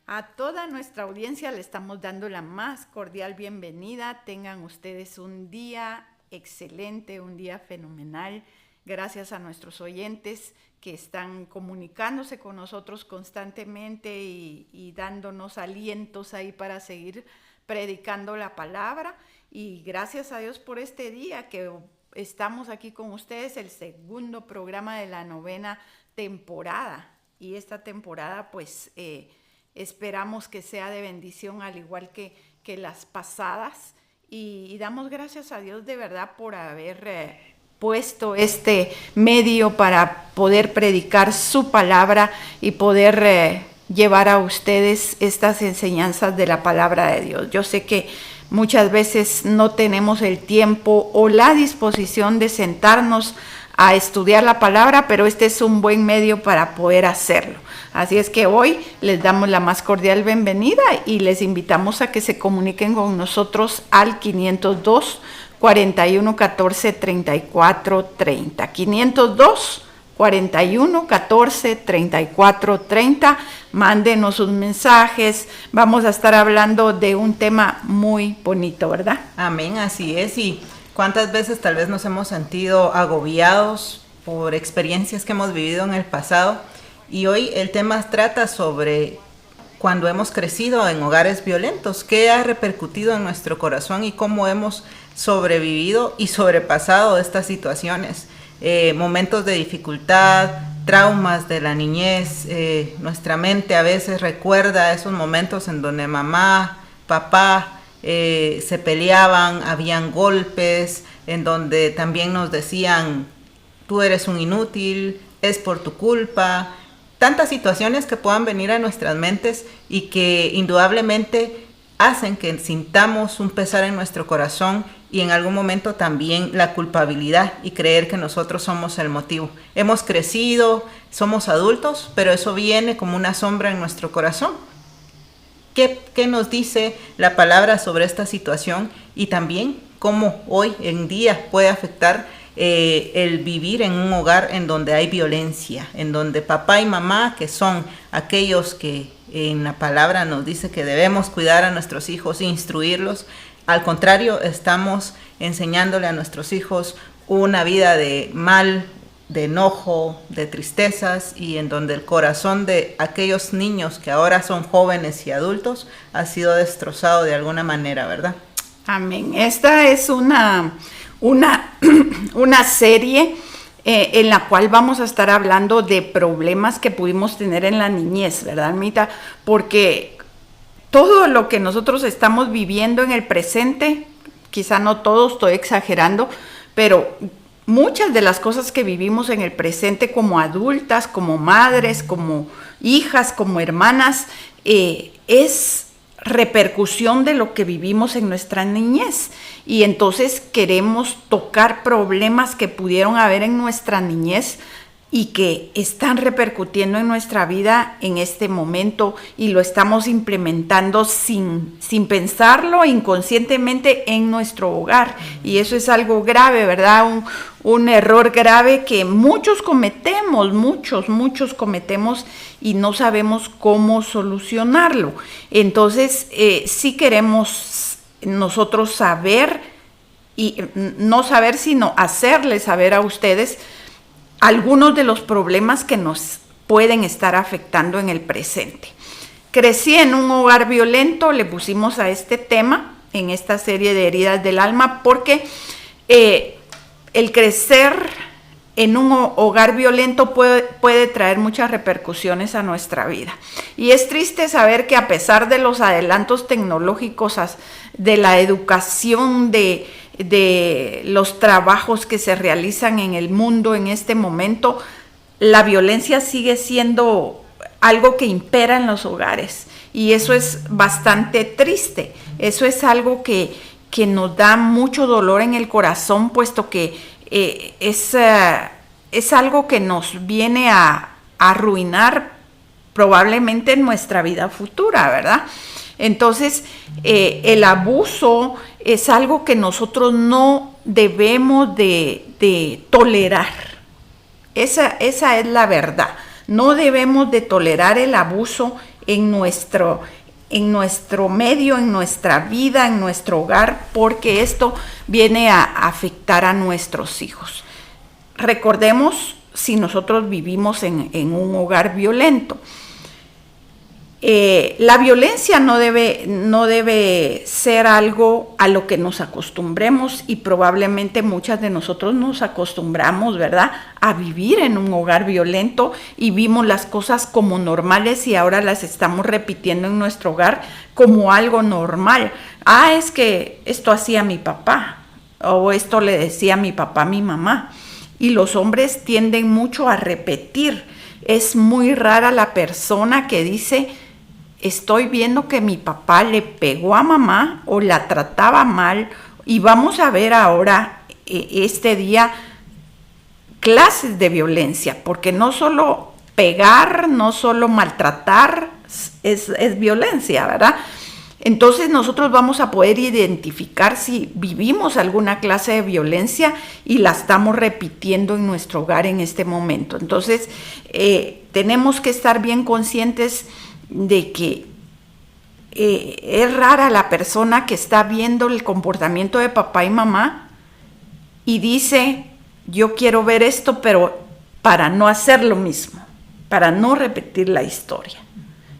A toda nuestra audiencia le estamos dando la más cordial bienvenida. Tengan ustedes un día excelente, un día fenomenal. Gracias a nuestros oyentes que están comunicándose con nosotros constantemente y dándonos alientos ahí para seguir predicando la palabra. Y gracias a Dios por este día que estamos aquí con ustedes, el segundo programa de la 9ª temporada. Y esta temporada pues esperamos que sea de bendición al igual que las pasadas y damos gracias a Dios de verdad por haber puesto este medio para poder predicar su palabra y poder llevar a ustedes estas enseñanzas de la palabra de Dios. Yo sé que muchas veces no tenemos el tiempo o la disposición de sentarnos a estudiar la palabra, pero este es un buen medio para poder hacerlo. Así es que hoy les damos la más cordial bienvenida y les invitamos a que se comuniquen con nosotros al 502 41 14 34 30. 502 41 14 34 30. Mándenos sus mensajes. Vamos a estar hablando de un tema muy bonito, ¿verdad? Amén, así es. Y cuántas veces tal vez nos hemos sentido agobiados por experiencias que hemos vivido en el pasado. Y hoy el tema trata sobre cuando hemos crecido en hogares violentos, qué ha repercutido en nuestro corazón y cómo hemos sobrevivido y sobrepasado estas situaciones. Momentos de dificultad, traumas de la niñez, nuestra mente a veces recuerda esos momentos en donde mamá, papá se peleaban, habían golpes, en donde también nos decían, tú eres un inútil, es por tu culpa. Tantas situaciones que puedan venir a nuestras mentes y que indudablemente hacen que sintamos un pesar en nuestro corazón y en algún momento también la culpabilidad y creer que nosotros somos el motivo. Hemos crecido, somos adultos, pero eso viene como una sombra en nuestro corazón. ¿Qué nos dice la palabra sobre esta situación y también cómo hoy en día puede afectar el vivir en un hogar en donde hay violencia, en donde papá y mamá, que son aquellos que en la palabra nos dice que debemos cuidar a nuestros hijos e instruirlos, al contrario, estamos enseñándole a nuestros hijos una vida de mal, de enojo, de tristezas, y en donde el corazón de aquellos niños que ahora son jóvenes y adultos ha sido destrozado de alguna manera, ¿verdad? Amén. Esta es una serie en la cual vamos a estar hablando de problemas que pudimos tener en la niñez, ¿verdad, Mita? Porque todo lo que nosotros estamos viviendo en el presente, quizá no todo, estoy exagerando, pero muchas de las cosas que vivimos en el presente como adultas, como madres, como hijas, como hermanas, es repercusión de lo que vivimos en nuestra niñez. Y entonces queremos tocar problemas que pudieron haber en nuestra niñez y que están repercutiendo en nuestra vida en este momento y lo estamos implementando sin pensarlo inconscientemente en nuestro hogar. Y eso es algo grave, ¿verdad? Un error grave que muchos cometemos y no sabemos cómo solucionarlo. Entonces, sí queremos nosotros saber, y no saber, sino hacerles saber a ustedes algunos de los problemas que nos pueden estar afectando en el presente. Crecí en un hogar violento, le pusimos a este tema en esta serie de heridas del alma, porque el crecer en un hogar violento puede traer muchas repercusiones a nuestra vida. Y es triste saber que a pesar de los adelantos tecnológicos, de la educación, de los trabajos que se realizan en el mundo en este momento, la violencia sigue siendo algo que impera en los hogares. Y eso es bastante triste. Eso es algo que nos da mucho dolor en el corazón, puesto que es algo que nos viene a arruinar probablemente nuestra vida futura, ¿verdad? Entonces, el abuso es algo que nosotros no debemos de tolerar. Esa es la verdad. No debemos de tolerar el abuso en nuestro medio, en nuestra vida, en nuestro hogar, porque esto viene a afectar a nuestros hijos. Recordemos si nosotros vivimos en un hogar violento. La violencia no debe ser algo a lo que nos acostumbremos, y probablemente muchas de nosotros nos acostumbramos, ¿verdad?, a vivir en un hogar violento y vimos las cosas como normales y ahora las estamos repitiendo en nuestro hogar como algo normal. Es que esto hacía mi papá, o esto le decía mi papá a mi mamá. Y los hombres tienden mucho a repetir. Es muy rara la persona que dice: estoy viendo que mi papá le pegó a mamá o la trataba mal. Y vamos a ver ahora, este día, clases de violencia, porque no solo pegar, no solo maltratar es violencia, ¿verdad? Entonces nosotros vamos a poder identificar si vivimos alguna clase de violencia y la estamos repitiendo en nuestro hogar en este momento. Entonces tenemos que estar bien conscientes de que es rara la persona que está viendo el comportamiento de papá y mamá y dice: yo quiero ver esto, pero para no hacer lo mismo, para no repetir la historia.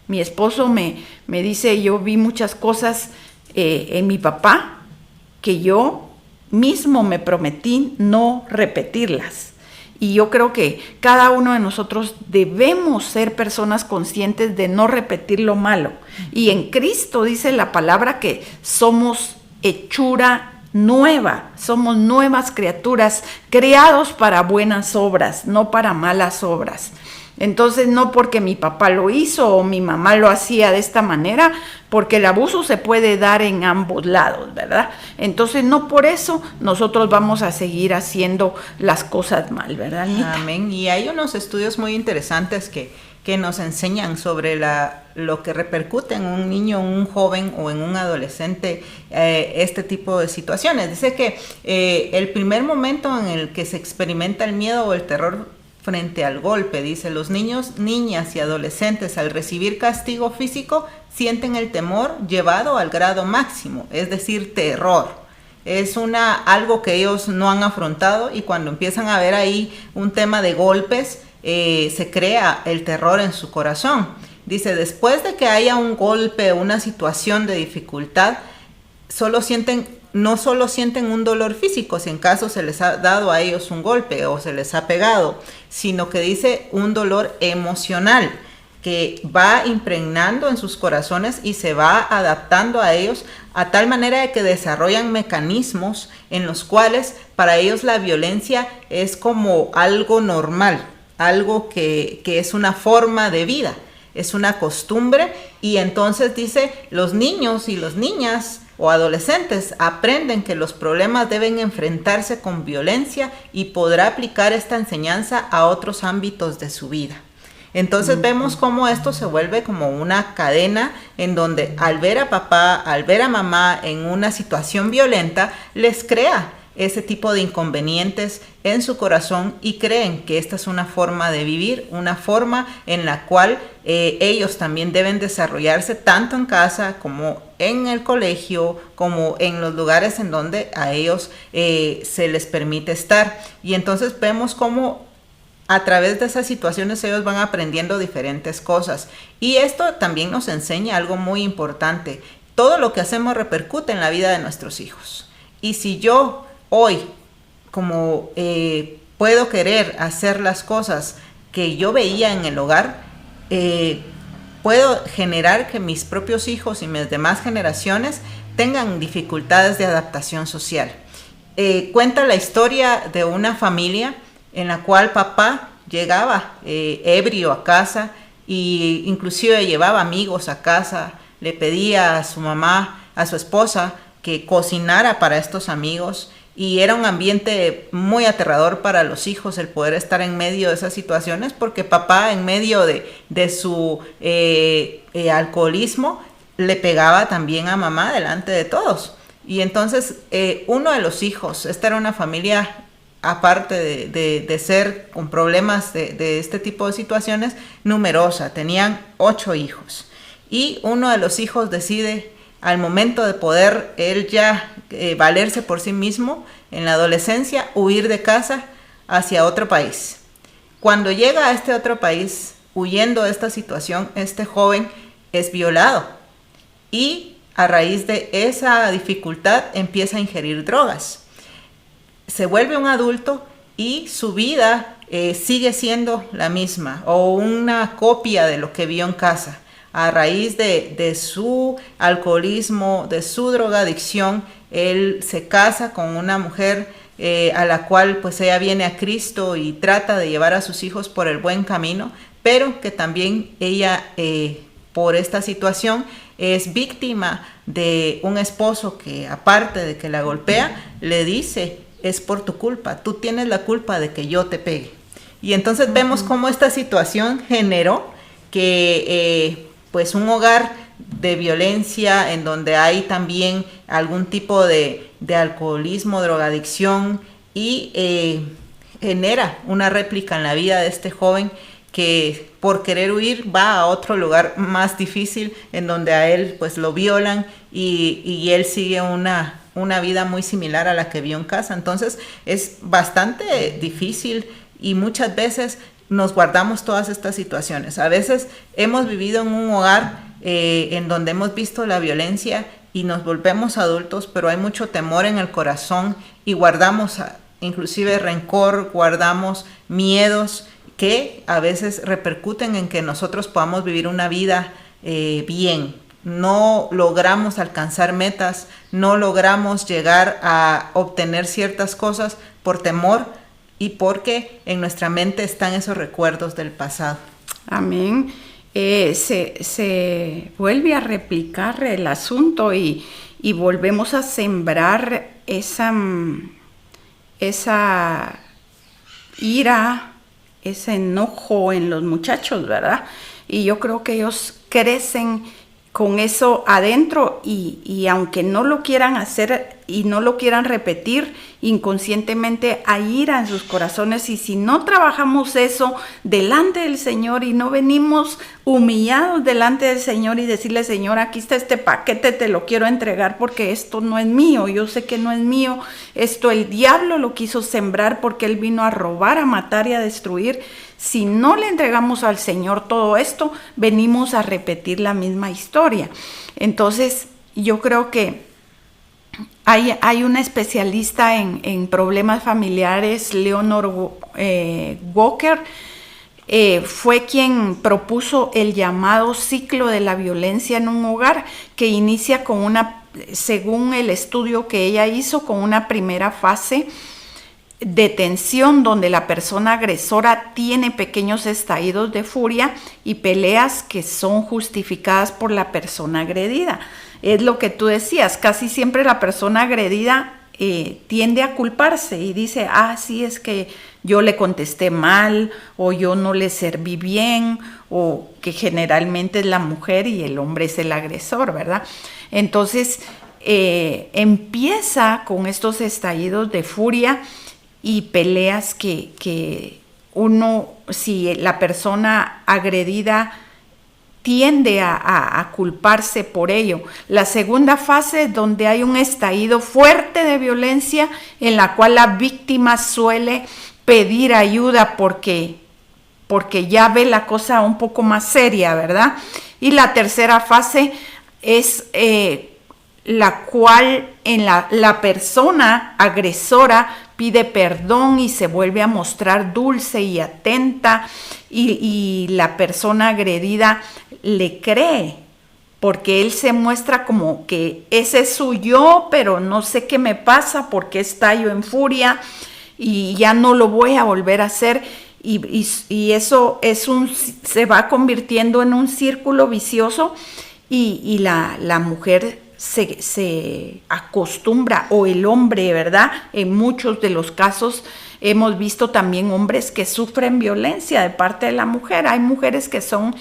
Mi esposo me dice: yo vi muchas cosas en mi papá que yo mismo me prometí no repetirlas. Y yo creo que cada uno de nosotros debemos ser personas conscientes de no repetir lo malo. Y en Cristo dice la palabra que somos hechura nueva, somos nuevas criaturas, creados para buenas obras, no para malas obras. Entonces, no porque mi papá lo hizo o mi mamá lo hacía de esta manera, porque el abuso se puede dar en ambos lados, ¿verdad? Entonces, no por eso nosotros vamos a seguir haciendo las cosas mal, ¿verdad, Anita? Amén. Y hay unos estudios muy interesantes que nos enseñan sobre lo que repercute en un niño, en un joven o en un adolescente este tipo de situaciones. Dice que el primer momento en el que se experimenta el miedo o el terror frente al golpe, dice: los niños, niñas y adolescentes al recibir castigo físico sienten el temor llevado al grado máximo, es decir, terror. Es algo que ellos no han afrontado, y cuando empiezan a ver ahí un tema de golpes, se crea el terror en su corazón. Dice: después de que haya un golpe, una situación de dificultad, no solo sienten un dolor físico, si en caso se les ha dado a ellos un golpe o se les ha pegado, sino que dice un dolor emocional que va impregnando en sus corazones y se va adaptando a ellos, a tal manera de que desarrollan mecanismos en los cuales para ellos la violencia es como algo normal, algo que es una forma de vida, es una costumbre. Y entonces dice: los niños y las niñas o adolescentes aprenden que los problemas deben enfrentarse con violencia y podrá aplicar esta enseñanza a otros ámbitos de su vida. Entonces vemos cómo esto se vuelve como una cadena en donde al ver a papá, al ver a mamá en una situación violenta, les crea ese tipo de inconvenientes en su corazón y creen que esta es una forma de vivir, una forma en la cual ellos también deben desarrollarse tanto en casa como en el colegio, como en los lugares en donde a ellos se les permite estar. Y entonces vemos cómo a través de esas situaciones ellos van aprendiendo diferentes cosas. Y esto también nos enseña algo muy importante: todo lo que hacemos repercute en la vida de nuestros hijos. Y si yo hoy, como puedo querer hacer las cosas que yo veía en el hogar, puedo generar que mis propios hijos y mis demás generaciones tengan dificultades de adaptación social. Cuenta la historia de una familia en la cual papá llegaba ebrio a casa, e inclusive llevaba amigos a casa, le pedía a su mamá, a su esposa, que cocinara para estos amigos. Y era un ambiente muy aterrador para los hijos el poder estar en medio de esas situaciones, porque papá, en medio de su alcoholismo, le pegaba también a mamá delante de todos. Y entonces uno de los hijos, esta era una familia, aparte de ser con problemas de este tipo de situaciones, numerosa, tenían 8 hijos. y uno de los hijos decide, al momento de poder él ya valerse por sí mismo en la adolescencia, huir de casa hacia otro país. Cuando llega a este otro país, huyendo de esta situación, este joven es violado y a raíz de esa dificultad empieza a ingerir drogas. Se vuelve un adulto y su vida sigue siendo la misma o una copia de lo que vio en casa. A raíz de su alcoholismo, de su drogadicción, él se casa con una mujer a la cual pues ella viene a Cristo y trata de llevar a sus hijos por el buen camino, pero que también ella por esta situación es víctima de un esposo que, aparte de que la golpea, le dice: es por tu culpa, tú tienes la culpa de que yo te pegue. Y entonces vemos cómo esta situación generó que pues un hogar de violencia en donde hay también algún tipo de alcoholismo, drogadicción, y genera una réplica en la vida de este joven que por querer huir va a otro lugar más difícil en donde a él pues lo violan y él sigue una vida muy similar a la que vio en casa. Entonces es bastante difícil y muchas veces nos guardamos todas estas situaciones. A veces hemos vivido en un hogar en donde hemos visto la violencia y nos volvemos adultos, pero hay mucho temor en el corazón y guardamos inclusive rencor, guardamos miedos que a veces repercuten en que nosotros podamos vivir una vida bien. No logramos alcanzar metas, no logramos llegar a obtener ciertas cosas por temor y porque en nuestra mente están esos recuerdos del pasado. Amén. Se vuelve a replicar el asunto y volvemos a sembrar esa ira, ese enojo en los muchachos, ¿verdad? Y yo creo que ellos crecen con eso adentro y aunque no lo quieran hacer y no lo quieran repetir, inconscientemente hay ira en sus corazones, y si no trabajamos eso delante del Señor y no venimos humillados delante del Señor y decirle: Señor, aquí está este paquete, te lo quiero entregar porque esto no es mío, yo sé que no es mío, esto el diablo lo quiso sembrar porque él vino a robar, a matar y a destruir. Si no le entregamos al Señor todo esto, venimos a repetir la misma historia. Entonces, yo creo que hay una especialista en problemas familiares, Leonor Walker, fue quien propuso el llamado ciclo de la violencia en un hogar, que inicia con según el estudio que ella hizo, con una primera fase de tensión donde la persona agresora tiene pequeños estallidos de furia y peleas que son justificadas por la persona agredida. Es lo que tú decías, casi siempre la persona agredida tiende a culparse y dice: sí, es que yo le contesté mal, o yo no le serví bien, o que generalmente es la mujer y el hombre es el agresor, ¿verdad? Entonces empieza con estos estallidos de furia y peleas que uno, si la persona agredida tiende a culparse por ello. La segunda fase es donde hay un estallido fuerte de violencia en la cual la víctima suele pedir ayuda porque ya ve la cosa un poco más seria, ¿verdad? Y la tercera fase es la cual en la persona agresora pide perdón y se vuelve a mostrar dulce y atenta, y la persona agredida le cree porque él se muestra como que ese es su yo, pero no sé qué me pasa, porque estallo en furia y ya no lo voy a volver a hacer, y eso se va convirtiendo en un círculo vicioso, y la mujer se acostumbra, o el hombre, ¿verdad? En muchos de los casos hemos visto también hombres que sufren violencia de parte de la mujer. Hay mujeres que son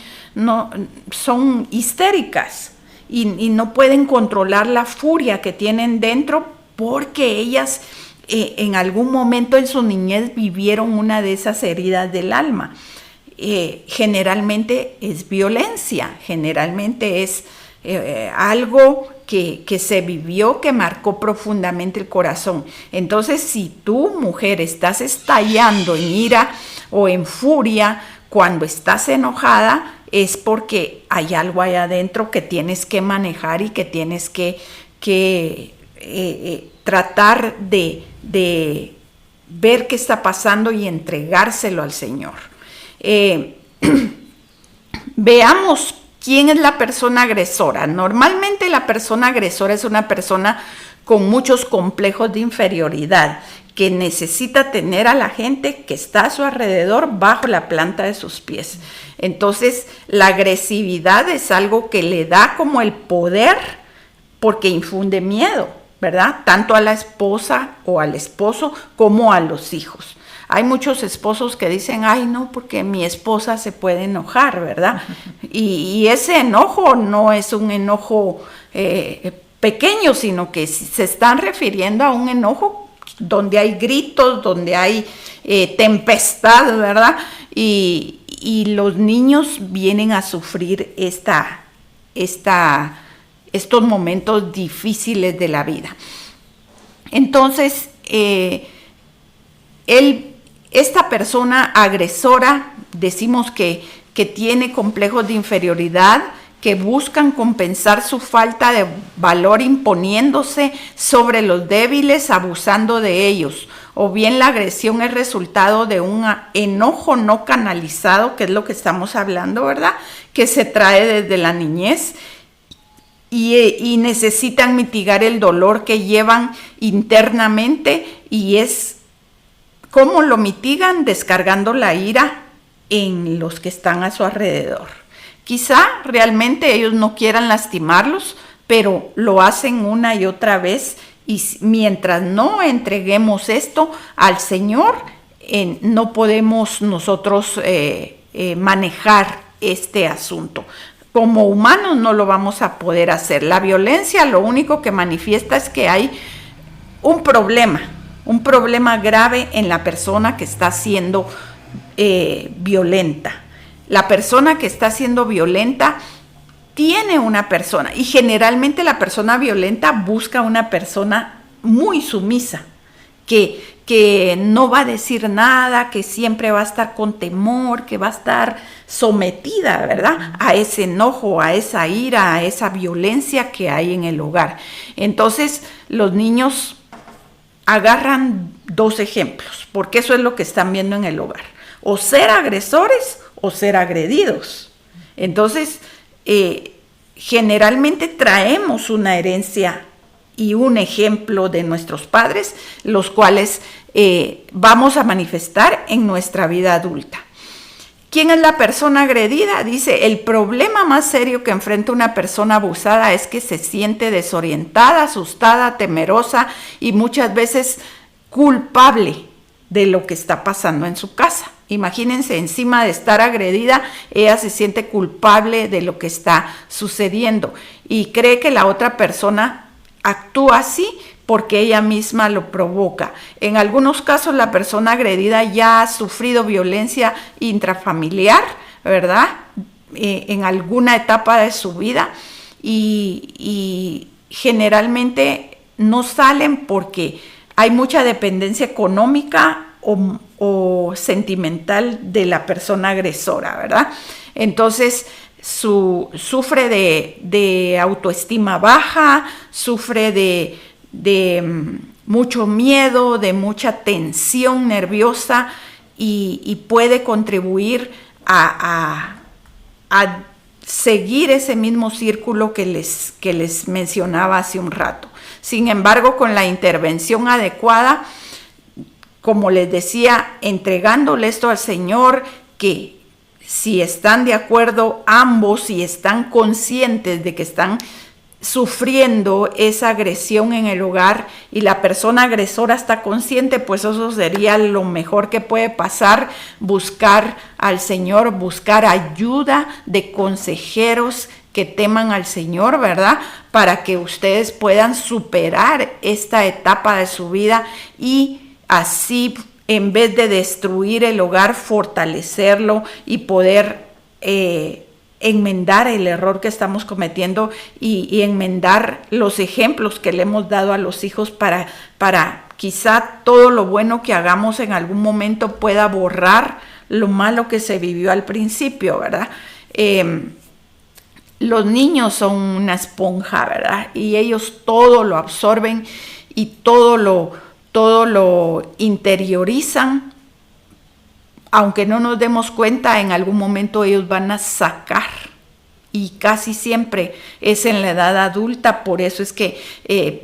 histéricas y no pueden controlar la furia que tienen dentro, porque ellas en algún momento en su niñez vivieron una de esas heridas del alma. generalmente es violencia, generalmente es algo que se vivió, que marcó profundamente el corazón. Entonces, si tú, mujer, estás estallando en ira o en furia cuando estás enojada, es porque hay algo ahí adentro que tienes que manejar y que tienes que tratar de ver qué está pasando y entregárselo al Señor. Veamos quién es la persona agresora. Normalmente la persona agresora es una persona con muchos complejos de inferioridad, que necesita tener a la gente que está a su alrededor bajo la planta de sus pies. Entonces, la agresividad es algo que le da como el poder porque infunde miedo, ¿verdad? Tanto a la esposa o al esposo como a los hijos. Hay muchos esposos que dicen, ay, no, porque mi esposa se puede enojar, ¿verdad? Y ese enojo no es un enojo pequeño, sino que se están refiriendo a un enojo donde hay gritos, donde hay tempestad, ¿verdad? Y los niños vienen a sufrir estos momentos difíciles de la vida. Entonces, esta persona agresora, decimos que tiene complejos de inferioridad, que buscan compensar su falta de valor imponiéndose sobre los débiles, abusando de ellos. O bien la agresión es resultado de un enojo no canalizado, que es lo que estamos hablando, ¿verdad? Que se trae desde la niñez y necesitan mitigar el dolor que llevan internamente, y es ¿cómo lo mitigan? Descargando la ira en los que están a su alrededor. Quizá realmente ellos no quieran lastimarlos, pero lo hacen una y otra vez, y mientras no entreguemos esto al Señor, no podemos nosotros manejar este asunto. Como humanos no lo vamos a poder hacer. La violencia lo único que manifiesta es que hay un problema grave en la persona que está siendo violenta. La persona que está siendo violenta tiene una persona, y generalmente la persona violenta busca una persona muy sumisa, que no va a decir nada, que siempre va a estar con temor, que va a estar sometida, ¿verdad?, a ese enojo, a esa ira, a esa violencia que hay en el hogar. Entonces, los niños agarran dos ejemplos, porque eso es lo que están viendo en el hogar: o ser agresores o ser agredidos. Entonces, generalmente traemos una herencia y un ejemplo de nuestros padres, los cuales vamos a manifestar en nuestra vida adulta. ¿Quién es la persona agredida? Dice, el problema más serio que enfrenta una persona abusada es que se siente desorientada, asustada, temerosa y muchas veces culpable de lo que está pasando en su casa. Imagínense, encima de estar agredida, ella se siente culpable de lo que está sucediendo y cree que la otra persona actúa así porque ella misma lo provoca. En algunos casos, la persona agredida ya ha sufrido violencia intrafamiliar, ¿verdad?, en alguna etapa de su vida, y generalmente no salen porque hay mucha dependencia económica o sentimental de la persona agresora, ¿verdad? Entonces, sufre de autoestima baja, sufre de mucho miedo, de mucha tensión nerviosa, y puede contribuir a seguir ese mismo círculo que les mencionaba hace un rato. Sin embargo, con la intervención adecuada, como les decía, entregándole esto al Señor, que si están de acuerdo ambos, si están conscientes de que están sufriendo esa agresión en el hogar y la persona agresora está consciente, pues eso sería lo mejor que puede pasar: buscar al Señor, buscar ayuda de consejeros que teman al Señor, ¿verdad?, para que ustedes puedan superar esta etapa de su vida y así en vez de destruir el hogar, fortalecerlo y poder enmendar el error que estamos cometiendo y enmendar los ejemplos que le hemos dado a los hijos para quizá todo lo bueno que hagamos en algún momento pueda borrar lo malo que se vivió al principio, ¿verdad? Los niños son una esponja, ¿verdad? Y ellos todo lo absorben y todo lo interiorizan. Aunque no nos demos cuenta, en algún momento ellos van a sacar. Y casi siempre es en la edad adulta. Por eso es que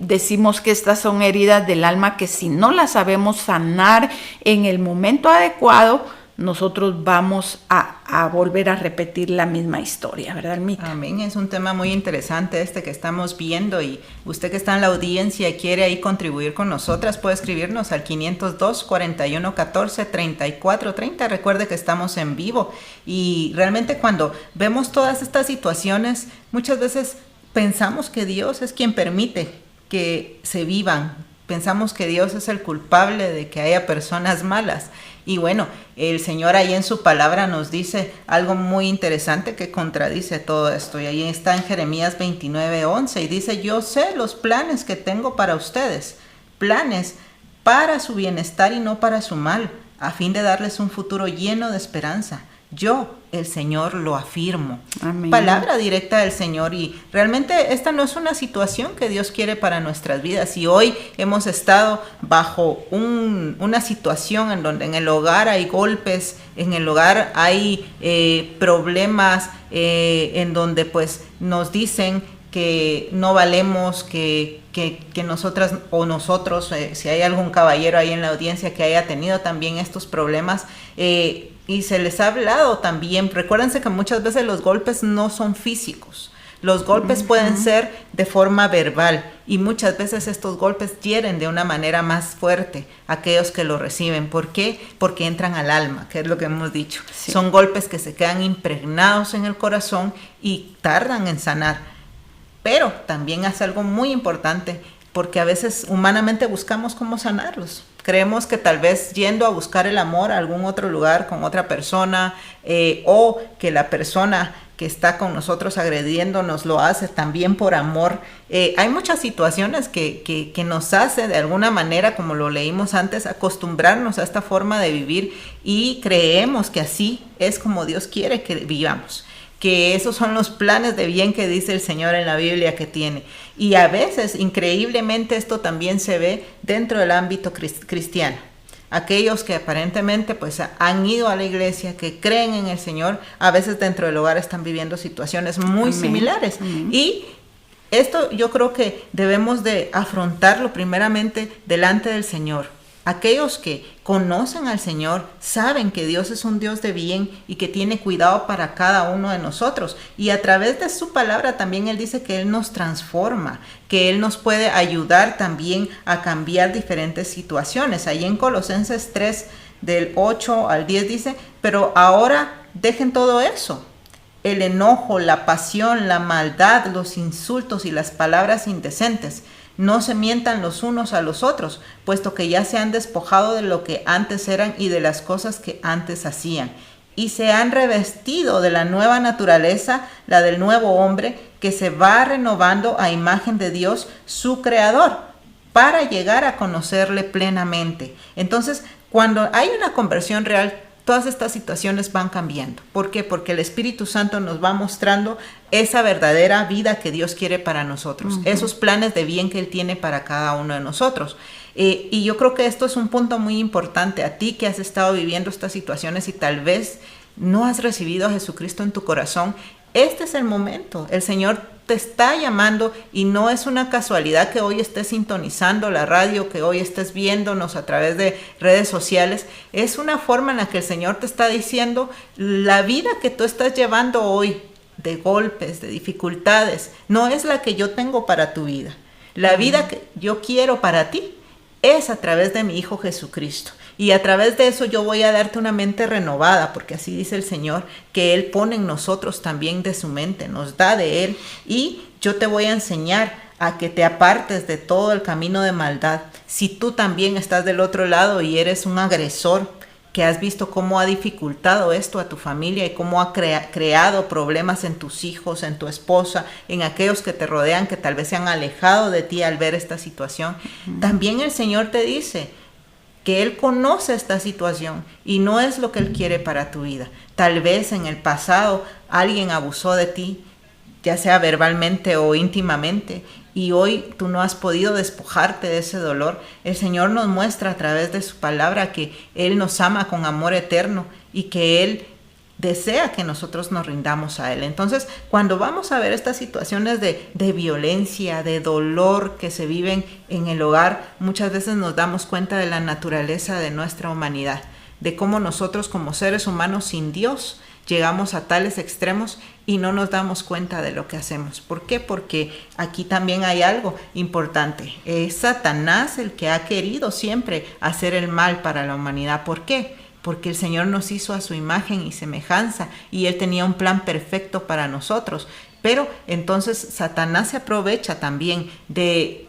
decimos que estas son heridas del alma que si no las sabemos sanar en el momento adecuado, nosotros vamos a volver a repetir la misma historia, ¿verdad, Almita? Amén, es un tema muy interesante este que estamos viendo, y usted que está en la audiencia y quiere ahí contribuir con nosotras, puede escribirnos al 502-4114-3430. Recuerde que estamos en vivo, y realmente cuando vemos todas estas situaciones, muchas veces pensamos que Dios es quien permite que se vivan, pensamos que Dios es el culpable de que haya personas malas. Y bueno, el Señor ahí en su palabra nos dice algo muy interesante que contradice todo esto. Y ahí está en Jeremías 29:11 y dice: yo sé los planes que tengo para ustedes, planes para su bienestar y no para su mal, a fin de darles un futuro lleno de esperanza. Yo, el Señor, lo afirmo. Amén. Palabra directa del Señor, y realmente esta no es una situación que Dios quiere para nuestras vidas. Y hoy hemos estado bajo una situación en donde en el hogar hay golpes, en el hogar hay problemas, en donde pues nos dicen que no valemos, que nosotras o nosotros, si hay algún caballero ahí en la audiencia que haya tenido también estos problemas, y se les ha hablado también. Recuérdense que muchas veces los golpes no son físicos. Los golpes pueden ser de forma verbal, y muchas veces estos golpes hieren de una manera más fuerte a aquellos que lo reciben. ¿Por qué? Porque entran al alma, que es lo que hemos dicho. Sí. Son golpes que se quedan impregnados en el corazón y tardan en sanar. Pero también hace algo muy importante, porque a veces humanamente buscamos cómo sanarlos. Creemos que tal vez yendo a buscar el amor a algún otro lugar con otra persona, o que la persona que está con nosotros agrediéndonos lo hace también por amor. Hay muchas situaciones que nos hace de alguna manera, como lo leímos antes, acostumbrarnos a esta forma de vivir, y creemos que así es como Dios quiere que vivamos, que esos son los planes de bien que dice el Señor en la Biblia que tiene. Y a veces, increíblemente, esto también se ve dentro del ámbito cristiano. Aquellos que aparentemente pues han ido a la iglesia, que creen en el Señor, a veces dentro del hogar están viviendo situaciones muy similares. Y esto yo creo que debemos de afrontarlo primeramente delante del Señor. Aquellos que conocen al Señor saben que Dios es un Dios de bien y que tiene cuidado para cada uno de nosotros. Y a través de su palabra también Él dice que Él nos transforma, que Él nos puede ayudar también a cambiar diferentes situaciones. Ahí en Colosenses 3, del 8 al 10 dice: pero ahora dejen todo eso. El enojo, la pasión, la maldad, los insultos y las palabras indecentes. No se mientan los unos a los otros, puesto que ya se han despojado de lo que antes eran y de las cosas que antes hacían, y se han revestido de la nueva naturaleza, la del nuevo hombre, que se va renovando a imagen de Dios, su creador, para llegar a conocerle plenamente. Entonces, cuando hay una conversión real, todas estas situaciones van cambiando. ¿Por qué? Porque el Espíritu Santo nos va mostrando esa verdadera vida que Dios quiere para nosotros, esos planes de bien que Él tiene para cada uno de nosotros. Y yo creo que esto es un punto muy importante. A ti que has estado viviendo estas situaciones y tal vez no has recibido a Jesucristo en tu corazón, este es el momento. El Señor te está llamando, y no es una casualidad que hoy estés sintonizando la radio, que hoy estés viéndonos a través de redes sociales. Es una forma en la que el Señor te está diciendo: la vida que tú estás llevando hoy, de golpes, de dificultades, no es la que yo tengo para tu vida. La vida que yo quiero para ti es a través de mi Hijo Jesucristo. Y a través de eso yo voy a darte una mente renovada, porque así dice el Señor, que Él pone en nosotros también de su mente, nos da de Él. Y yo te voy a enseñar a que te apartes de todo el camino de maldad, si tú también estás del otro lado y eres un agresor, que has visto cómo ha dificultado esto a tu familia y cómo ha creado problemas en tus hijos, en tu esposa, en aquellos que te rodean, que tal vez se han alejado de ti al ver esta situación. También el Señor te dice que Él conoce esta situación y no es lo que Él quiere para tu vida. Tal vez en el pasado alguien abusó de ti, ya sea verbalmente o íntimamente, y hoy tú no has podido despojarte de ese dolor. El Señor nos muestra a través de su palabra que Él nos ama con amor eterno y que Él desea que nosotros nos rindamos a Él. Entonces, cuando vamos a ver estas situaciones de violencia, de dolor que se viven en el hogar, muchas veces nos damos cuenta de la naturaleza de nuestra humanidad, de cómo nosotros como seres humanos sin Dios llegamos a tales extremos y no nos damos cuenta de lo que hacemos. ¿Por qué? Porque aquí también hay algo importante. Es Satanás el que ha querido siempre hacer el mal para la humanidad. ¿Por qué? Porque el Señor nos hizo a su imagen y semejanza y Él tenía un plan perfecto para nosotros. Pero entonces Satanás se aprovecha también de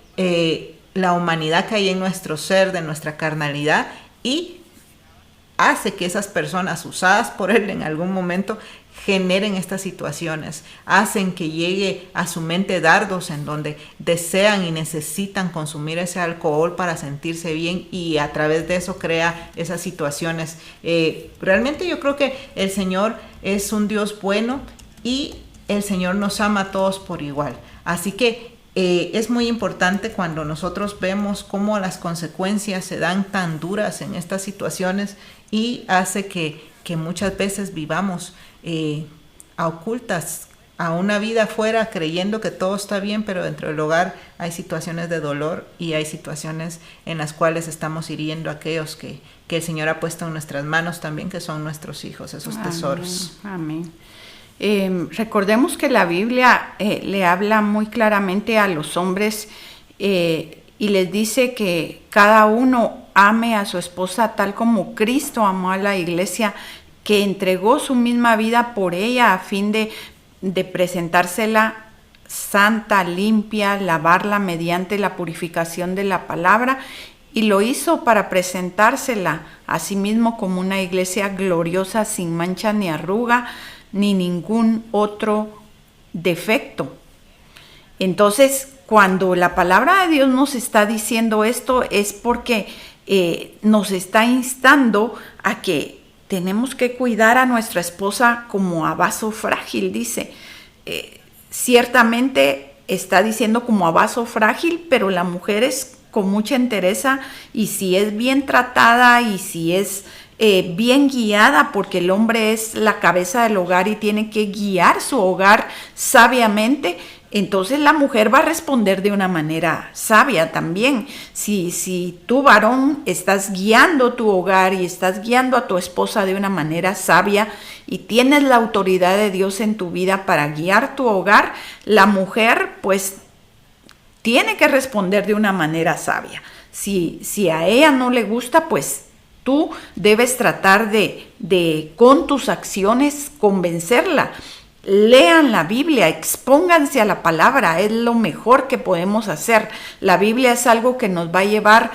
la humanidad que hay en nuestro ser, de nuestra carnalidad, y hace que esas personas usadas por Él en algún momento generen estas situaciones, hacen que llegue a su mente dardos en donde desean y necesitan consumir ese alcohol para sentirse bien, y a través de eso crea esas situaciones. Realmente yo creo que el Señor es un Dios bueno y el Señor nos ama a todos por igual. Así que es muy importante cuando nosotros vemos cómo las consecuencias se dan tan duras en estas situaciones y hace que muchas veces vivamos a ocultas, a una vida afuera, creyendo que todo está bien, pero dentro del hogar hay situaciones de dolor y hay situaciones en las cuales estamos hiriendo a aquellos que el Señor ha puesto en nuestras manos también, que son nuestros hijos, esos tesoros. Amén. Recordemos que la Biblia le habla muy claramente a los hombres y les dice que cada uno ame a su esposa tal como Cristo amó a la iglesia, que entregó su misma vida por ella a fin de presentársela santa, limpia, lavarla mediante la purificación de la palabra, y lo hizo para presentársela a sí mismo como una iglesia gloriosa, sin mancha ni arruga, ni ningún otro defecto. Entonces, cuando la palabra de Dios nos está diciendo esto, es porque nos está instando a que tenemos que cuidar a nuestra esposa como a vaso frágil, dice. Ciertamente está diciendo como a vaso frágil, pero la mujer es con mucha entereza, y si es bien tratada y si es bien guiada, porque el hombre es la cabeza del hogar y tiene que guiar su hogar sabiamente, entonces la mujer va a responder de una manera sabia también. Si tú, varón, estás guiando tu hogar y estás guiando a tu esposa de una manera sabia y tienes la autoridad de Dios en tu vida para guiar tu hogar, la mujer pues tiene que responder de una manera sabia. Si a ella no le gusta, pues tú debes tratar de con tus acciones convencerla. Lean la Biblia, expónganse a la palabra, es lo mejor que podemos hacer. La Biblia es algo que nos va a llevar,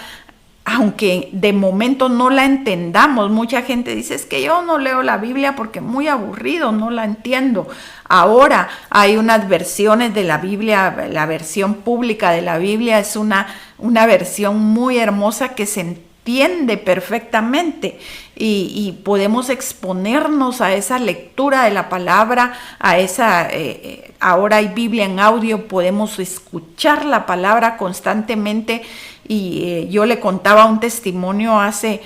aunque de momento no la entendamos. Mucha gente dice, es que yo no leo la Biblia porque es muy aburrido, no la entiendo. Ahora hay unas versiones de la Biblia, la versión pública de la Biblia es una versión muy hermosa que se entiende perfectamente, y podemos exponernos a esa lectura de la palabra, a esa ahora hay Biblia en audio, podemos escuchar la palabra constantemente. Y yo le contaba un testimonio hace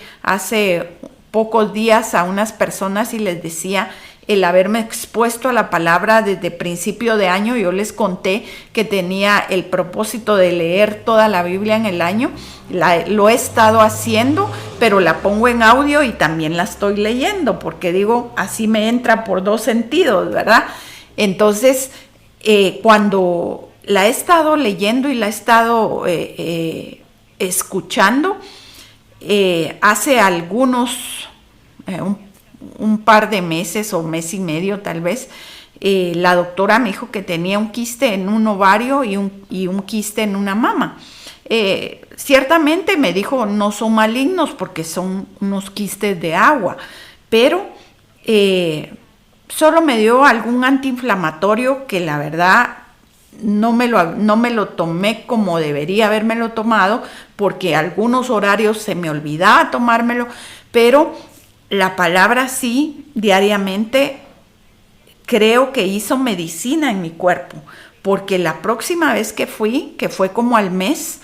pocos días a unas personas y les decía, el haberme expuesto a la palabra desde principio de año, yo les conté que tenía el propósito de leer toda la Biblia en el año. Lo he estado haciendo, pero la pongo en audio y también la estoy leyendo, porque digo, así me entra por dos sentidos, ¿verdad? Entonces, cuando la he estado leyendo y la he estado escuchando, hace algunos, un par de meses o mes y medio tal vez, la doctora me dijo que tenía un quiste en un ovario y un quiste en una mama. Ciertamente me dijo, no son malignos porque son unos quistes de agua, pero solo me dio algún antiinflamatorio que la verdad no me lo tomé como debería habérmelo tomado, porque algunos horarios se me olvidaba tomármelo, pero la palabra sí, diariamente, creo que hizo medicina en mi cuerpo, porque la próxima vez que fui, que fue como al mes,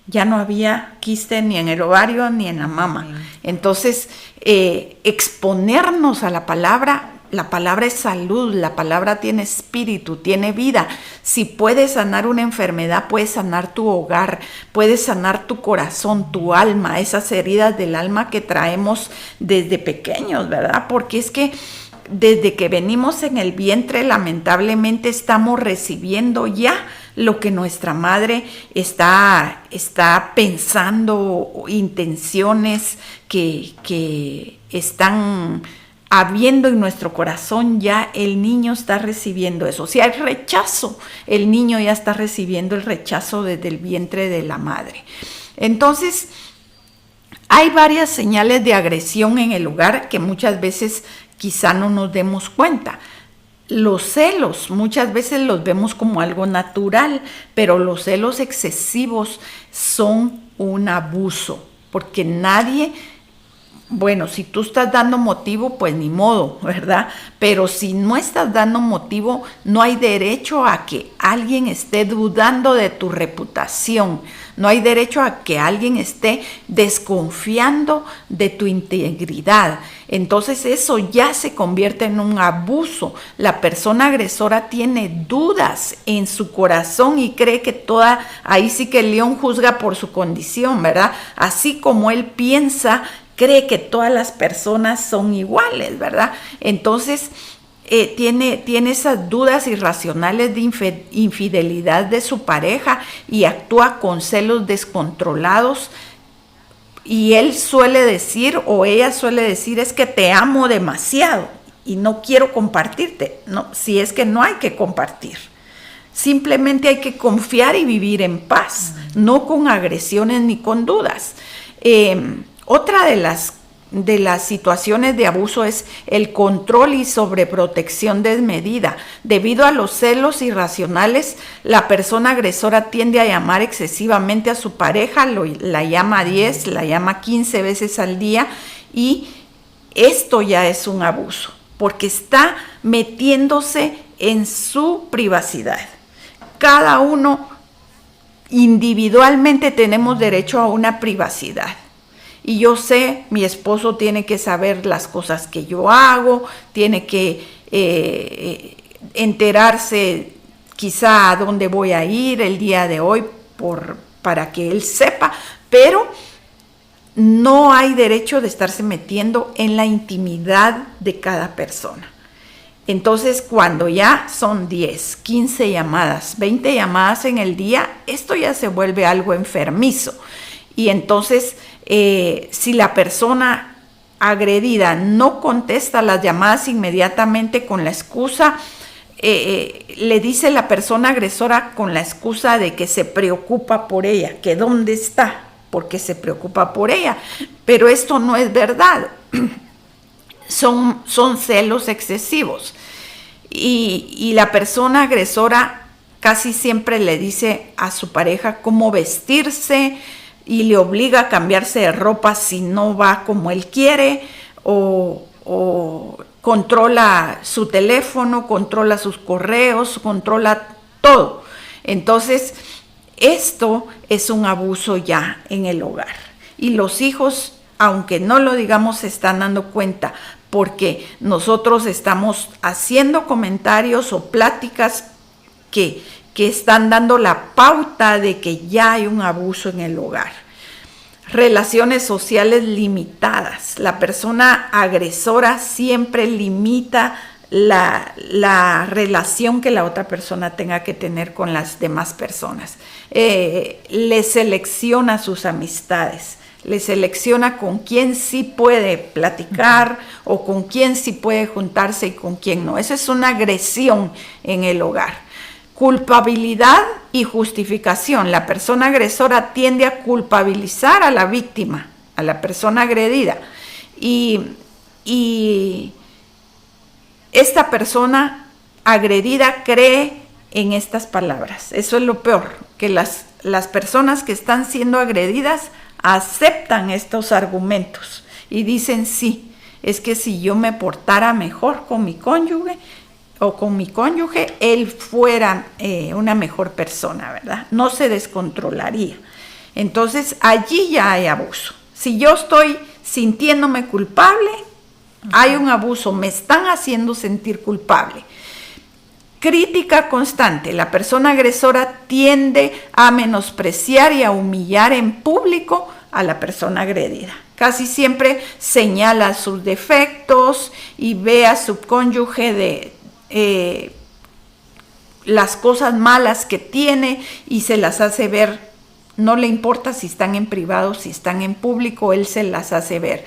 ya no había quiste ni en el ovario ni en la mama. Entonces, exponernos a la palabra es salud, la palabra tiene espíritu, tiene vida. Si puedes sanar una enfermedad, puedes sanar tu hogar, puedes sanar tu corazón, tu alma, esas heridas del alma que traemos desde pequeños, ¿verdad? Porque es que desde que venimos en el vientre, lamentablemente estamos recibiendo ya lo que nuestra madre está pensando, intenciones que están habiendo en nuestro corazón, ya el niño está recibiendo eso. Si hay rechazo, el niño ya está recibiendo el rechazo desde el vientre de la madre. Entonces, hay varias señales de agresión en el hogar que muchas veces quizá no nos demos cuenta. Los celos, muchas veces los vemos como algo natural, pero los celos excesivos son un abuso, porque nadie... Bueno, si tú estás dando motivo, pues ni modo, ¿verdad? Pero si no estás dando motivo, no hay derecho a que alguien esté dudando de tu reputación. No hay derecho a que alguien esté desconfiando de tu integridad. Entonces eso ya se convierte en un abuso. La persona agresora tiene dudas en su corazón y cree que ahí sí que el león juzga por su condición, ¿verdad? Así como él piensa, cree que todas las personas son iguales, ¿verdad? Entonces tiene esas dudas irracionales de infidelidad de su pareja y actúa con celos descontrolados. Y él suele decir, o ella suele decir, es que te amo demasiado y no quiero compartirte. No, si es que no hay que compartir. Simplemente hay que confiar y vivir en paz, no con agresiones ni con dudas. Otra de las situaciones de abuso es el control y sobreprotección desmedida. Debido a los celos irracionales, la persona agresora tiende a llamar excesivamente a su pareja, la llama 10, la llama 15 veces al día, y esto ya es un abuso, porque está metiéndose en su privacidad. Cada uno individualmente tenemos derecho a una privacidad. Y yo sé, mi esposo tiene que saber las cosas que yo hago, tiene que enterarse quizá a dónde voy a ir el día de hoy para que él sepa, pero no hay derecho de estarse metiendo en la intimidad de cada persona. Entonces, cuando ya son 10, 15 llamadas, 20 llamadas en el día, esto ya se vuelve algo enfermizo. Y entonces, si la persona agredida no contesta las llamadas inmediatamente con la excusa, le dice la persona agresora con la excusa de que se preocupa por ella, que dónde está, porque se preocupa por ella. Pero esto no es verdad. Son celos excesivos. Y la persona agresora casi siempre le dice a su pareja cómo vestirse, y le obliga a cambiarse de ropa si no va como él quiere, o controla su teléfono, controla sus correos, controla todo. Entonces, esto es un abuso ya en el hogar. Y los hijos, aunque no lo digamos, se están dando cuenta, porque nosotros estamos haciendo comentarios o pláticas que están dando la pauta de que ya hay un abuso en el hogar. Relaciones sociales limitadas. La persona agresora siempre limita la relación que la otra persona tenga que tener con las demás personas. Le selecciona sus amistades, le selecciona con quién sí puede platicar o con quién sí puede juntarse y con quién no. Eso es una agresión en el hogar. Culpabilidad y justificación. La persona agresora tiende a culpabilizar a la víctima, a la persona agredida. Y esta persona agredida cree en estas palabras. Eso es lo peor, que las personas que están siendo agredidas aceptan estos argumentos y dicen, sí, es que si yo me portara mejor con mi cónyuge o con mi cónyuge, él fuera una mejor persona, ¿verdad? No se descontrolaría. Entonces, allí ya hay abuso. Si yo estoy sintiéndome culpable, hay un abuso, me están haciendo sentir culpable. Crítica constante. La persona agresora tiende a menospreciar y a humillar en público a la persona agredida. Casi siempre señala sus defectos y ve a su cónyuge de las cosas malas que tiene y se las hace ver. No le importa si están en privado, si están en público, él se las hace ver.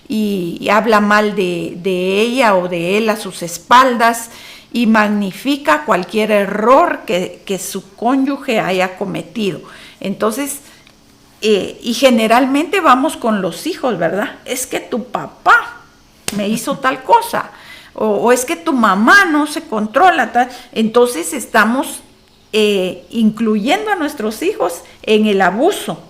Y habla mal de ella o de él a sus espaldas y magnifica cualquier error que su cónyuge haya cometido. Entonces, y generalmente vamos con los hijos, ¿verdad? Es que tu papá me hizo tal cosa, o es que tu mamá no se controla, tal. Entonces estamos incluyendo a nuestros hijos en el abuso,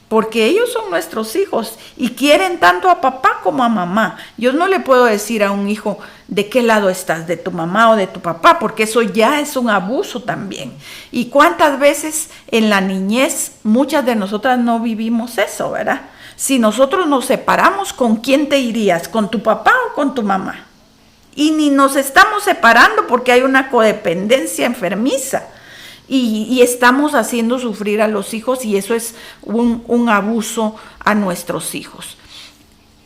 porque ellos son nuestros hijos y quieren tanto a papá como a mamá. Yo no le puedo decir a un hijo de qué lado estás, de tu mamá o de tu papá, porque eso ya es un abuso también. Y cuántas veces en la niñez muchas de nosotras no vivimos eso, ¿verdad? Si nosotros nos separamos, ¿con quién te irías? ¿Con tu papá o con tu mamá? Y ni nos estamos separando porque hay una codependencia enfermiza. Y estamos haciendo sufrir a los hijos y eso es un abuso a nuestros hijos.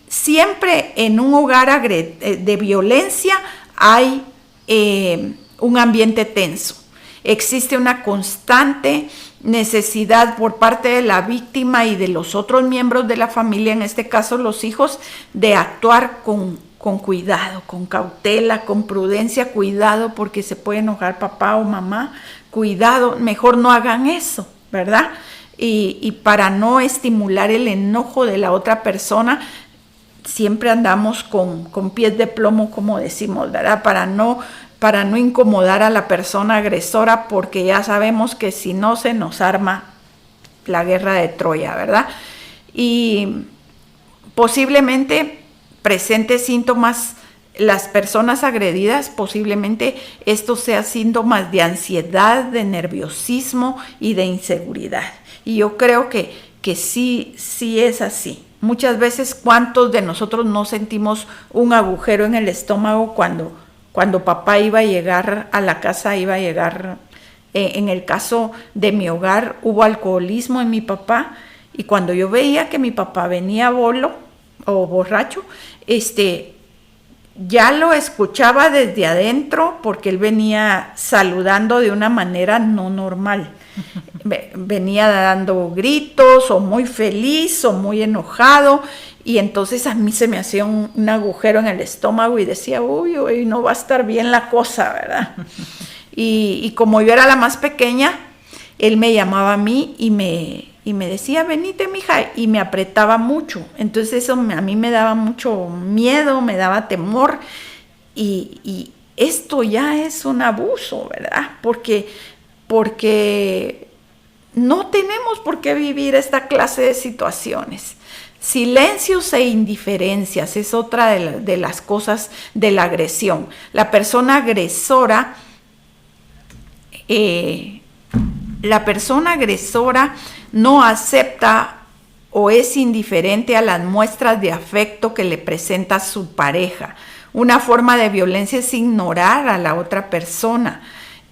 Siempre en un hogar de violencia hay un ambiente tenso. Existe una constante necesidad por parte de la víctima y de los otros miembros de la familia, en este caso los hijos, de actuar con cuidado, con cautela, con prudencia, cuidado porque se puede enojar papá o mamá, cuidado, mejor no hagan eso, ¿verdad? Y para no estimular el enojo de la otra persona, siempre andamos con pies de plomo, como decimos, ¿verdad? Para no incomodar a la persona agresora, porque ya sabemos que si no se nos arma la guerra de Troya, ¿verdad? Y posiblemente presente síntomas, las personas agredidas, posiblemente esto sea síntomas de ansiedad, de nerviosismo y de inseguridad. Y yo creo que sí es así. Muchas veces, ¿cuántos de nosotros no sentimos un agujero en el estómago cuando papá iba a llegar a la casa, iba a llegar? En el caso de mi hogar hubo alcoholismo en mi papá y cuando yo veía que mi papá venía bolo o borracho, ya lo escuchaba desde adentro porque él venía saludando de una manera no normal. Venía dando gritos o muy feliz o muy enojado y entonces a mí se me hacía un agujero en el estómago y decía, uy, no va a estar bien la cosa, ¿verdad? Y como yo era la más pequeña, él me llamaba a mí y me decía, venite, mija, y me apretaba mucho. Entonces eso a mí me daba mucho miedo, me daba temor, y esto ya es un abuso, ¿verdad? Porque no tenemos por qué vivir esta clase de situaciones. Silencios e indiferencias es otra de las cosas de la agresión. La persona agresora no acepta o es indiferente a las muestras de afecto que le presenta su pareja. Una forma de violencia es ignorar a la otra persona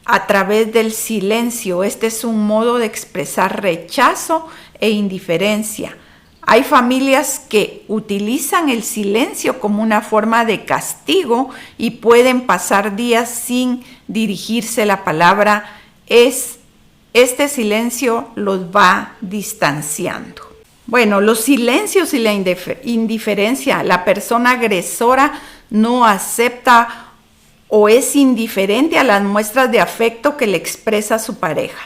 a través del silencio. Este es un modo de expresar rechazo e indiferencia. Hay familias que utilizan el silencio como una forma de castigo y pueden pasar días sin dirigirse la palabra. Este silencio los va distanciando. Bueno, los silencios y la indiferencia. La persona agresora no acepta o es indiferente a las muestras de afecto que le expresa su pareja.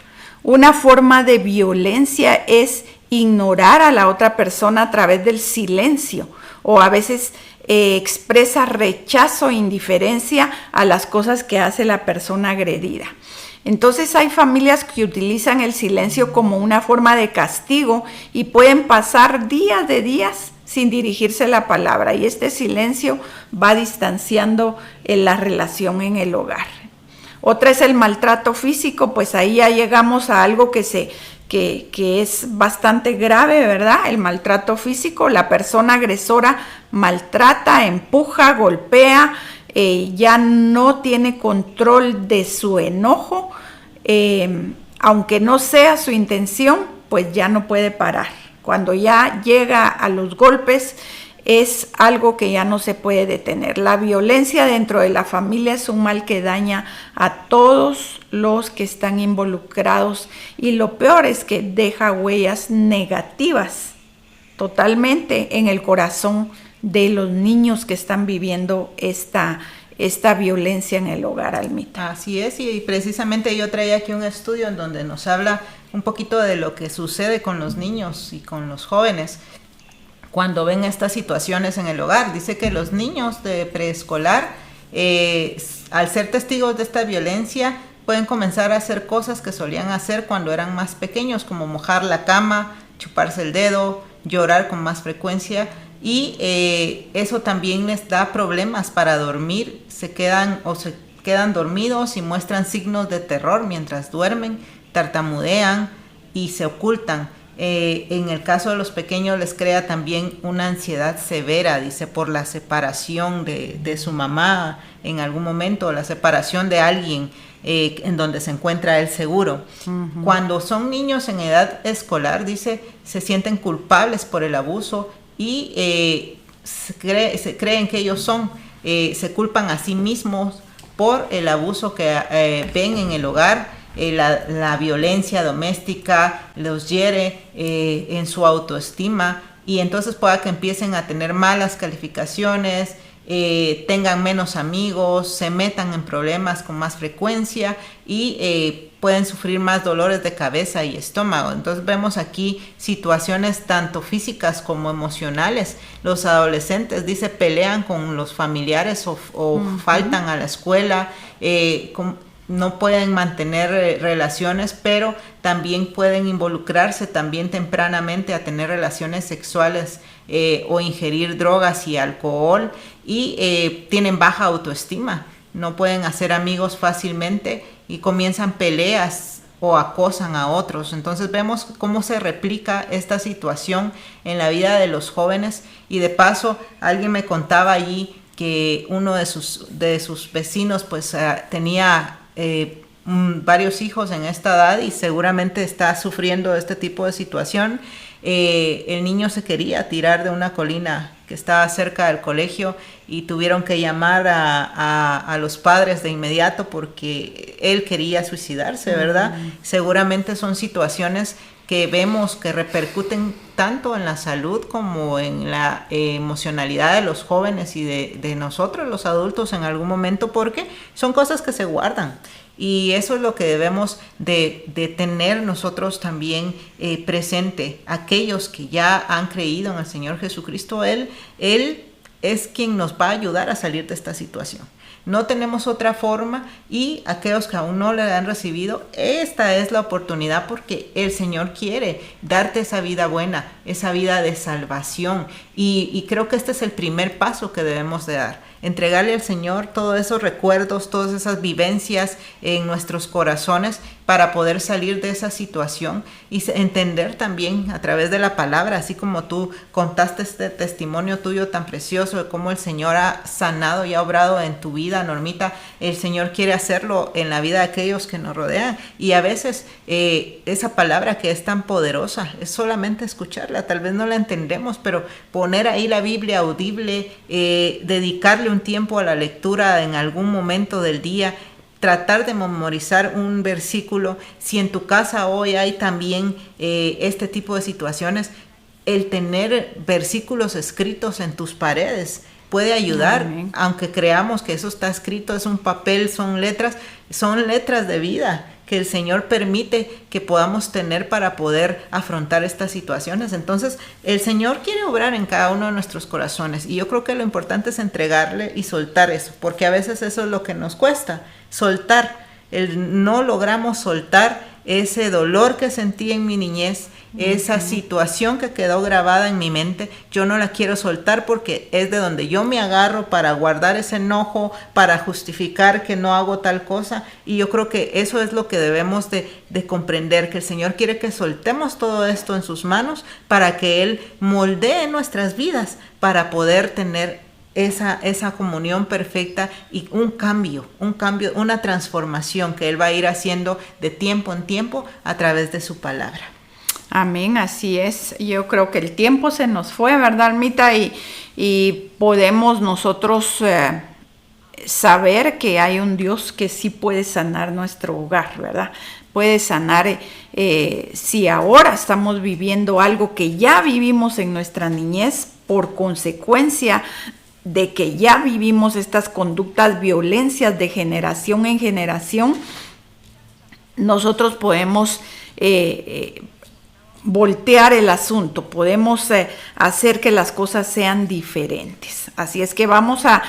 Una forma de violencia es ignorar a la otra persona a través del silencio, o a veces expresa rechazo e indiferencia a las cosas que hace la persona agredida. Entonces hay familias que utilizan el silencio como una forma de castigo y pueden pasar días de días sin dirigirse la palabra, y este silencio va distanciando la relación en el hogar. Otra es el maltrato físico, pues ahí ya llegamos a algo que es bastante grave, ¿verdad? El maltrato físico, la persona agresora maltrata, empuja, golpea, ya no tiene control de su enojo, aunque no sea su intención, pues ya no puede parar. Cuando ya llega a los golpes, es algo que ya no se puede detener. La violencia dentro de la familia es un mal que daña a todos los que están involucrados, y lo peor es que deja huellas negativas totalmente en el corazón de los niños que están viviendo esta violencia en el hogar, Almita. Así es, y precisamente yo traía aquí un estudio en donde nos habla un poquito de lo que sucede con los niños y con los jóvenes cuando ven estas situaciones en el hogar. Dice que los niños de preescolar, al ser testigos de esta violencia, pueden comenzar a hacer cosas que solían hacer cuando eran más pequeños, como mojar la cama, chuparse el dedo, llorar con más frecuencia, y eso también les da problemas para dormir. Se quedan dormidos y muestran signos de terror mientras duermen, tartamudean y se ocultan. En el caso de los pequeños les crea también una ansiedad severa, dice, por la separación de su mamá en algún momento, la separación de alguien en donde se encuentra él seguro. Uh-huh. Cuando son niños en edad escolar, dice, se sienten culpables por el abuso y se creen que ellos se culpan a sí mismos por el abuso que ven en el hogar. La violencia doméstica los hiere en su autoestima, y entonces pueda que empiecen a tener malas calificaciones, tengan menos amigos, se metan en problemas con más frecuencia y pueden sufrir más dolores de cabeza y estómago. Entonces vemos aquí situaciones tanto físicas como emocionales. Los adolescentes, dice, pelean con los familiares o uh-huh. faltan a la escuela, no pueden mantener relaciones, pero también pueden involucrarse también tempranamente a tener relaciones sexuales o ingerir drogas y alcohol, y tienen baja autoestima, no pueden hacer amigos fácilmente y comienzan peleas o acosan a otros. Entonces vemos cómo se replica esta situación en la vida de los jóvenes. Y de paso, alguien me contaba allí que uno de sus vecinos pues tenía varios hijos en esta edad y seguramente está sufriendo este tipo de situación. El niño se quería tirar de una colina que estaba cerca del colegio y tuvieron que llamar a los padres de inmediato porque él quería suicidarse, ¿verdad? Uh-huh. Seguramente son situaciones que vemos que repercuten tanto en la salud como en la emocionalidad de los jóvenes y de nosotros los adultos en algún momento, porque son cosas que se guardan. Y eso es lo que debemos de tener nosotros también presente. Aquellos que ya han creído en el Señor Jesucristo, Él es quien nos va a ayudar a salir de esta situación. No tenemos otra forma, y aquellos que aún no le han recibido, esta es la oportunidad, porque el Señor quiere darte esa vida buena, esa vida de salvación, y creo que este es el primer paso que debemos de dar. Entregarle al Señor todos esos recuerdos, todas esas vivencias en nuestros corazones para poder salir de esa situación y entender también a través de la palabra, así como tú contaste este testimonio tuyo tan precioso de cómo el Señor ha sanado y ha obrado en tu vida, Normita. El Señor quiere hacerlo en la vida de aquellos que nos rodean, y a veces esa palabra que es tan poderosa es solamente escucharla. Tal vez no la entendemos, pero poner ahí la Biblia audible, dedicarle un tiempo a la lectura en algún momento del día, tratar de memorizar un versículo. Si en tu casa hoy hay también este tipo de situaciones, el tener versículos escritos en tus paredes puede ayudar, Amén. aunque creamos que eso está escrito, es un papel, son letras de vida que el Señor permite que podamos tener para poder afrontar estas situaciones. Entonces, el Señor quiere obrar en cada uno de nuestros corazones, y yo creo que lo importante es entregarle y soltar eso, porque a veces eso es lo que nos cuesta, soltar. No logramos soltar ese dolor que sentí en mi niñez, esa situación que quedó grabada en mi mente. Yo no la quiero soltar porque es de donde yo me agarro para guardar ese enojo, para justificar que no hago tal cosa. Y yo creo que eso es lo que debemos de comprender, que el Señor quiere que soltemos todo esto en sus manos para que Él moldee nuestras vidas para poder tener esa comunión perfecta y un cambio, una transformación que Él va a ir haciendo de tiempo en tiempo a través de su palabra. Amén, así es. Yo creo que el tiempo se nos fue, ¿verdad, Almita? Y podemos nosotros saber que hay un Dios que sí puede sanar nuestro hogar, ¿verdad? Puede sanar si ahora estamos viviendo algo que ya vivimos en nuestra niñez por consecuencia de que ya vivimos estas conductas, violencias de generación en generación. Nosotros podemos voltear el asunto, podemos hacer que las cosas sean diferentes. Así es que vamos a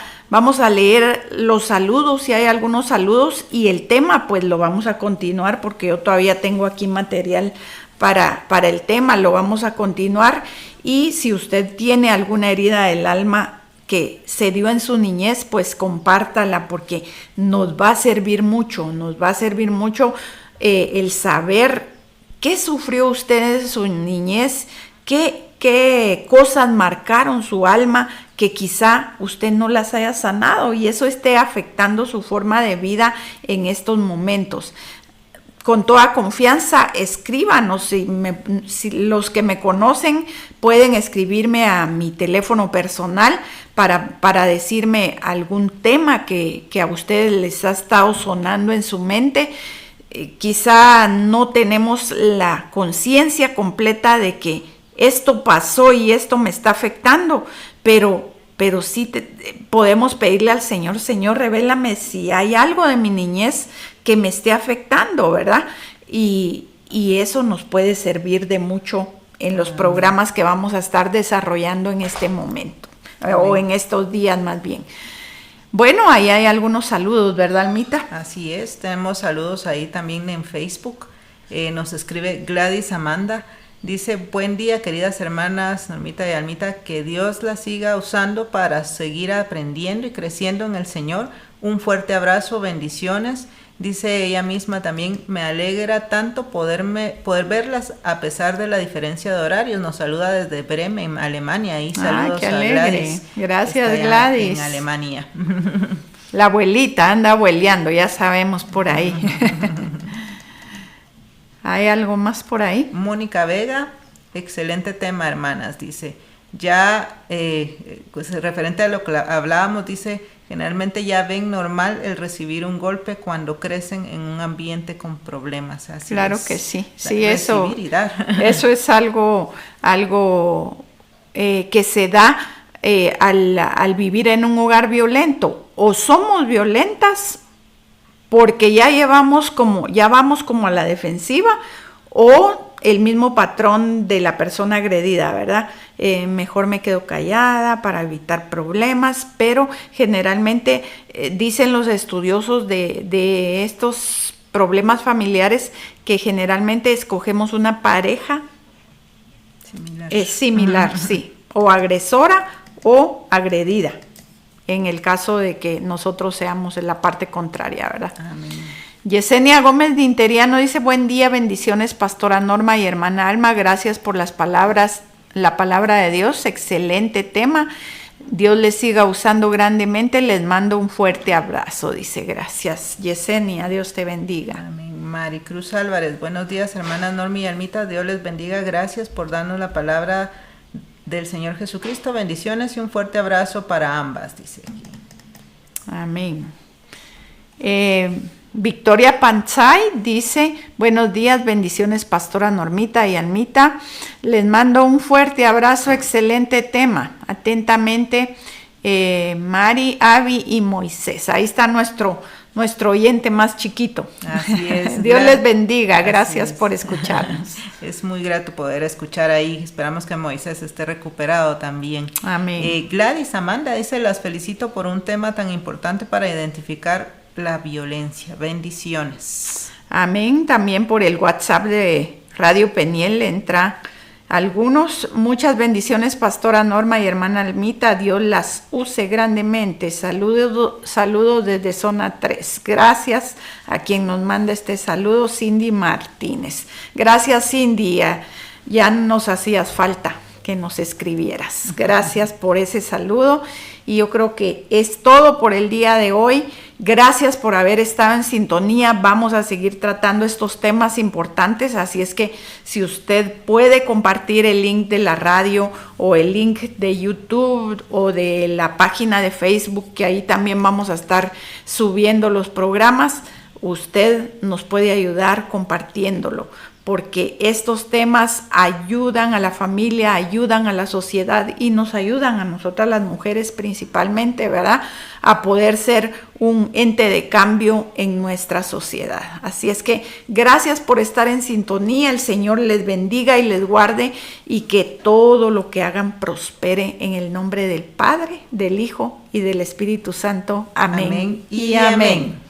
leer los saludos, si hay algunos saludos, y el tema pues lo vamos a continuar porque yo todavía tengo aquí material para el tema, lo vamos a continuar. Y si usted tiene alguna herida del alma que se dio en su niñez, pues compártala, porque nos va a servir mucho, el saber qué sufrió usted en su niñez, qué cosas marcaron su alma que quizá usted no las haya sanado y eso esté afectando su forma de vida en estos momentos. Con toda confianza, escríbanos. Si los que me conocen pueden escribirme a mi teléfono personal para decirme algún tema que a ustedes les ha estado sonando en su mente. Quizá no tenemos la conciencia completa de que esto pasó y esto me está afectando, pero sí podemos pedirle al Señor, Señor, revélame si hay algo de mi niñez que me esté afectando, ¿verdad? Y eso nos puede servir de mucho en los programas que vamos a estar desarrollando en este momento, o en estos días más bien. Bueno, ahí hay algunos saludos, ¿verdad, Almita? Así es, tenemos saludos ahí también en Facebook. Nos escribe Gladys Amanda. Dice, buen día, queridas hermanas Normita y Almita, que Dios las siga usando para seguir aprendiendo y creciendo en el Señor. Un fuerte abrazo, bendiciones. Dice ella misma también, me alegra tanto poder verlas a pesar de la diferencia de horarios. Nos saluda desde Bremen, Alemania. Y saludos qué a alegre. Gladys. Gracias, Gladys. En Alemania. La abuelita anda abueleando, ya sabemos por ahí. ¿Hay algo más por ahí? Mónica Vega, excelente tema, hermanas, dice. Ya, pues referente a lo que hablábamos, dice, generalmente ya ven normal el recibir un golpe cuando crecen en un ambiente con problemas. Así claro es, que sí. Sí, eso es algo que se da al vivir en un hogar violento. O somos violentas porque ya vamos como a la defensiva, o el mismo patrón de la persona agredida, ¿verdad? Mejor me quedo callada para evitar problemas, pero generalmente dicen los estudiosos de estos problemas familiares que generalmente escogemos una pareja similar, sí, o agresora o agredida, en el caso de que nosotros seamos en la parte contraria, ¿verdad? Amén. Yesenia Gómez de Interiano dice, buen día, bendiciones, pastora Norma y hermana Alma, gracias por las palabras, la palabra de Dios, excelente tema, Dios les siga usando grandemente, les mando un fuerte abrazo, dice, gracias Yesenia, Dios te bendiga. Amén. Maricruz Álvarez, buenos días hermanas Norma y Almita, Dios les bendiga, gracias por darnos la palabra del Señor Jesucristo, bendiciones y un fuerte abrazo para ambas, dice aquí. Amén. Victoria Panchay dice, buenos días, bendiciones pastora Normita y Almita, les mando un fuerte abrazo, excelente tema, atentamente Mari, Avi y Moisés. Ahí está nuestro oyente más chiquito. Así es. Dios les bendiga. Gracias por escucharnos. Es muy grato poder escuchar ahí. Esperamos que Moisés esté recuperado también. Amén. Gladys Amanda dice: las felicito por un tema tan importante para identificar la violencia. Bendiciones. Amén. También por el WhatsApp de Radio Peniel entra muchas bendiciones, Pastora Norma y hermana Almita, Dios las use grandemente. Saludos desde zona 3. Gracias a quien nos manda este saludo, Cindy Martínez. Gracias, Cindy, ya nos hacías falta que nos escribieras. Gracias por ese saludo y yo creo que es todo por el día de hoy. Gracias por haber estado en sintonía. Vamos a seguir tratando estos temas importantes, así es que si usted puede compartir el link de la radio o el link de YouTube o de la página de Facebook, que ahí también vamos a estar subiendo los programas, usted nos puede ayudar compartiéndolo, porque estos temas ayudan a la familia, ayudan a la sociedad y nos ayudan a nosotras las mujeres principalmente, ¿verdad?, a poder ser un ente de cambio en nuestra sociedad. Así es que gracias por estar en sintonía. El Señor les bendiga y les guarde y que todo lo que hagan prospere en el nombre del Padre, del Hijo y del Espíritu Santo. Amén, amén y amén. amén.